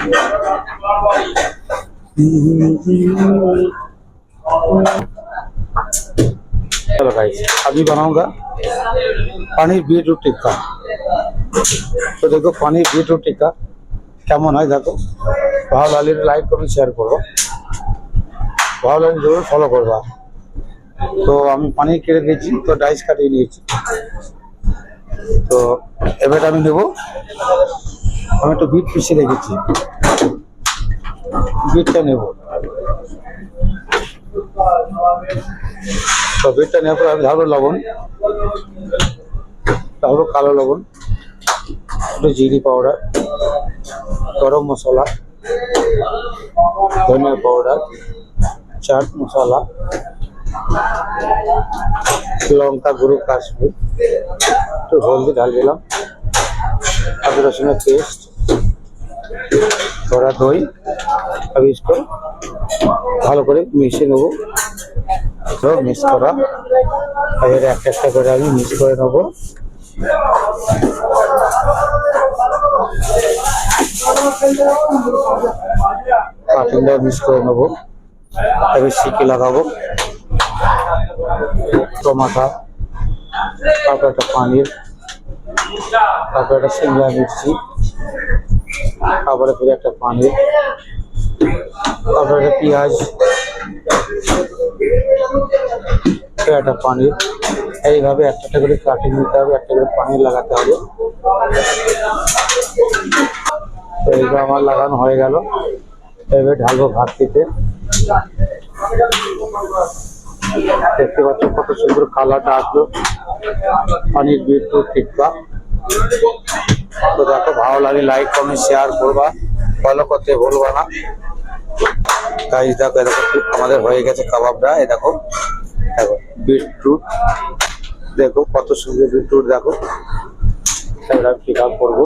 चलो गाइस, अभी बनाऊंगा पनीर बीटरूट टिक्का। तो देखो पनीर बीटरूट टिक्का কেমন হয় দেখো। ভালো লাগলে লাইক কমেন্ট শেয়ার করো, ভালো লাগলে জরুর ফলো করবা। তো আমি পানির কেটে দিয়েছি, তো ডাইস কাটিয়ে নিয়েছি। তো এবার আমি নেবো, আমি একটু বিট পিষে রেখেছি, বিটটা নেব। তো বিটটা নেওয়ার পর আমি ঢালবো লবণ, ঢালবো কালো লবণ, একটু জিরি পাউডার, গরম মশলা, ধনিয়া পাউডার, চাট মশলা, লঙ্কা গুঁড়ো, কাশ্মীর, একটু হলদি ঢাল দিলাম, আদা রসুনের পেস্ট, থোড়া দই, इसको ভালো করে মিশিয়ে নেবো। তো মিক্স করা এবার একটা একটা করে আমি মিক্স করে নেবো। কাটিংটা মিক্স করে নেবো। এবার সিকি লাগাবো, টমাটো, তারপর একটা পানির, তারপর একটা শিমলা মির্চি, তারপরে ফিরে একটা পানির, তারপরে একটা পেঁয়াজ, একটা পানির। এইভাবে একটা করে কাটিং নিতে হবে, একটা করে পানির লাগাতে হবে। তো এইটা আমার লাগানো হয়ে গেল। এবার ঢালবো ভাতটিতে। দেখতে পাচ্ছ কত সুন্দর কালারটা আসলো পনির বিটরুট টিক্কা। তো দেখো, ভালো লাগে লাইক কমেন্ট শেয়ার করবা, ফলো করতে ভুলবা না গাইস। দেখো এরকম আমাদের হয়ে গেছে কাবাবটা। এই দেখো, দেখো বিটরুট, দেখো কত সুন্দর বিটরুট। দেখো এবার পিক আপ করবো।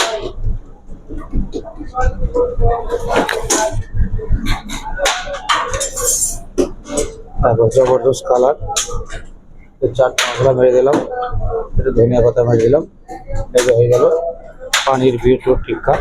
দেখো জবরদস্ত কালার। চাট মশলা মেরে দিলাম, একটু ধনিয়া পাতা মেরে দিলাম। এই যে হয়ে গেল পনির বিটরুট টিক্কা।